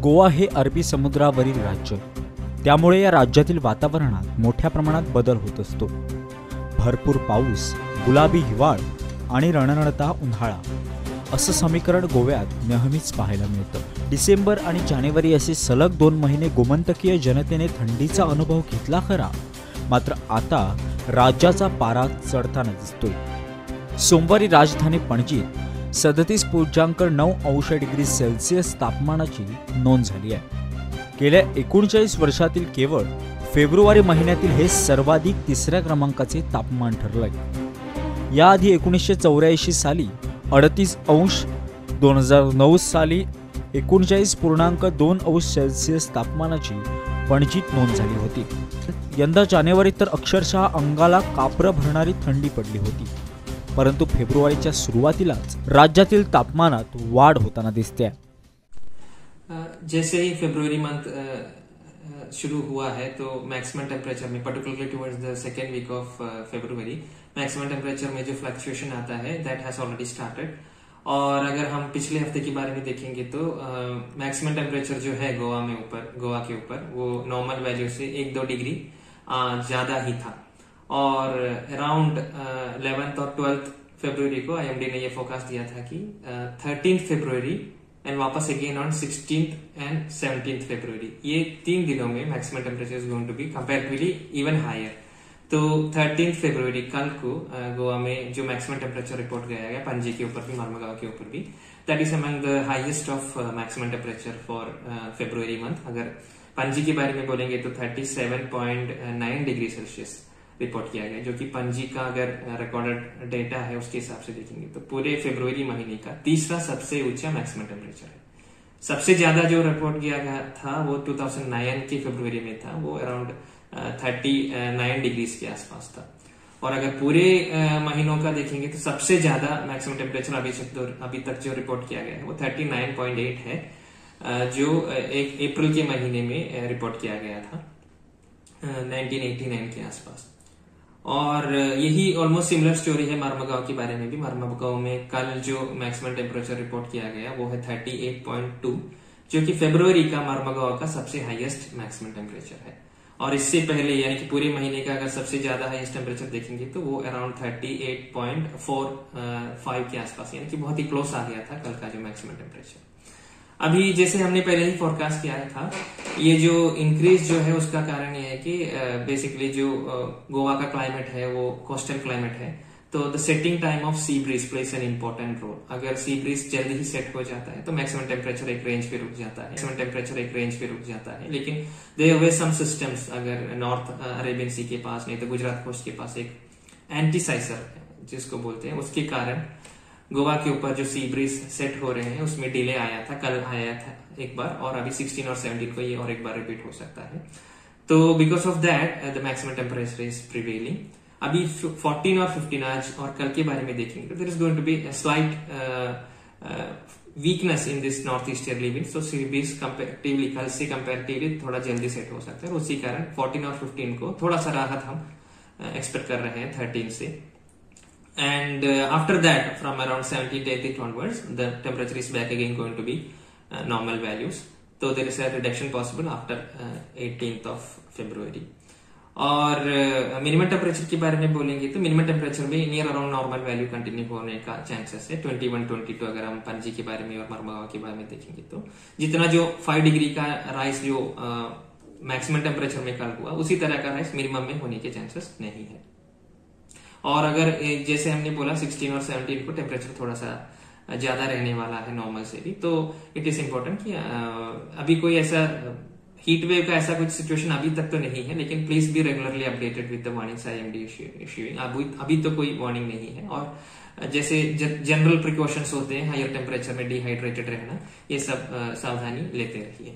गोवा हे अरबी समुद्रावरील राज्य, त्यामुळे या राज्यातील वातावरणात मोठ्या प्रमाणात बदल होत असतो. भरपूर पाऊस, गुलाबी हिवाळा आणि रणरणता उन्हाळा असं समीकरण गोव्यात नेहमीच पाहायला मिळतं. डिसेंबर आणि जानेवारी असे सलग 2 महिने गोमंतकीय जनतेने थंडीचा अनुभव घेतला खरा, मात्र आता राज्याचा पारा चढताना दिसतोय. सोमवारी राजधानी पणजीत 37.9°C तापमानाची नोंद झाली आहे. गेल्या 39 वर्षातील केवळ फेब्रुवारी महिन्यातील हे सर्वाधिक 3ऱ्या क्रमांकाचे तापमान ठरलंय. याआधी 1984 साली 38°, 2009 साली 39.2°C तापमानाची पणजीत नोंद झाली होती. यंदा जानेवारीत तर अक्षरशः अंगाला कापरं भरणारी थंडी पडली होती. परंतु फेब्रुवारीच्या सुरुवातीलाच राज्यातील तापमानात वाढ होताना दिसते. जैसे ही फरवरी मंथ शुरू हुआ है तो मैक्सिमम टेम्परेचर में particularly towards the second week of February maximum temperature में जो फ्लक्चुएशन आता है दैट हैज ऑलरेडी स्टार्टेड. और अगर हम पिछले हफ्ते के बारे में देखेंगे तो मैक्सिमम टेम्परेचर जो है गोवा के ऊपर वो नॉर्मल वैल्यू से 1-2 डिग्री ज्यादा ही था. और अराउंड 11th और 12th फरवरी को आईएमडी ने ये फोरकास्ट दिया था कि 13th फरवरी एंड वापस again on 16th and 17th February, ये 3 दिनों में maximum temperature is going to be comparatively even higher. तो 13th फरवरी कल को गोवा में जो मैक्सिमम टेम्परेचर रिपोर्ट किया गया पणजी के ऊपर भी, मर्मगांव के ऊपर भी, that is among the highest of maximum temperature for February month. अगर पणजी के बारे में बोलेंगे तो 37.9°C रिपोर्ट किया गया, जो कि पणजी का अगर रिकॉर्डेड डेटा है उसके हिसाब से देखेंगे तो पूरे फरवरी महीने का 3रा सबसे ऊंचा मैक्सिमम टेम्परेचर है. सबसे ज्यादा जो रिपोर्ट किया गया था वो 2009 के फरवरी में था, वो अराउंड 39° के आसपास था. और अगर पूरे महीनों का देखेंगे तो सबसे ज्यादा मैक्सिमम टेम्परेचर अभी तक जो रिपोर्ट किया गया है वो 39.8 है, जो एक अप्रैल के महीने में रिपोर्ट किया गया था 1989 के आसपास. और यही ऑलमोस्ट सिमिलर स्टोरी है मर्मगांव के बारे में भी. मर्मगांव में कल जो मैक्सिमम टेम्परेचर रिपोर्ट किया गया वो है 38.2, जो कि फरवरी का मर्मगांव का सबसे हाईएस्ट मैक्सिमम टेम्परेचर है. और इससे पहले यानी कि पूरे महीने का अगर सबसे ज्यादा हाईएस्ट टेम्परेचर देखेंगे तो वो अराउंड 38.45 के आसपास, यानी कि बहुत ही क्लोज आ गया था कल का जो मैक्सिमम टेम्परेचर. अभी जैसे हमने पहले ही फोरकास्ट किया था, ये जो इंक्रीज जो है उसका कारण ये है कि बेसिकली जो गोवा का क्लाइमेट है वो कोस्टल क्लाइमेट है, तो the setting time of sea breeze plays an important role. अगर सी ब्रीज जल्दी ही सेट हो जाता है तो मैक्सिमम टेम्परेचर एक रेंज पे रुक जाता है. लेकिन देयर वे सम सिस्टम्स, अगर नॉर्थ अरेबियन सी के पास, नहीं तो गुजरात कोस्ट के पास एक एंटीसाइसर जिसको बोलते हैं, उसके कारण गोवा के ऊपर जो सी ब्रीज सेट हो रहे हैं उसमें डिले आया था. कल आया था एक बार, और अभी 16 और 17 को ये और एक बार रिपीट हो सकता है. तो because of that the maximum temperature is prevailing. अभी 14 और 15 आज और कल के बारे में देखेंगे तो there is going to be a slight weakness in this north easterly wind. So sea breeze comparatively कल से कंपैरेटिवली थोड़ा जल्दी सेट हो सकता है. उसी कारण 14 और 15 को थोड़ा सा राहत हम एक्सपेक्ट कर रहे हैं 13 से. And after that, from around 17th, 18th onwards, the temperature is back again going to be normal values. So there is a reduction possible after 18th of February. और मिनिमम टेम्परेचर के बारे में बोलेंगे तो मिनिमम टेम्परेचर में near around normal value continue होने का chances है 21-22. अगर हम पणजी के बारे में और मर्मगांव के बारे में देखेंगे तो जितना जो 5 डिग्री का राइस जो मैक्सिमम टेम्परेचर में कल हुआ, उसी तरह का राइस मिनिमम में होने के चांसेस नहीं है. और अगर जैसे हमने बोला 16 और 17 को टेम्परेचर थोड़ा सा ज्यादा रहने वाला है नॉर्मल से भी, तो इट इज इम्पोर्टेंट कि अभी कोई ऐसा हीट वेव का ऐसा कुछ सिचुएशन अभी तक तो नहीं है, लेकिन please be regularly updated with the warnings IMD issuing. अभी तो कोई वार्निंग नहीं है. और जैसे जनरल प्रिकॉशंस होते हैं हायर टेम्परेचर में डिहाइड्रेटेड रहना, ये सब सावधानी लेते रहिए.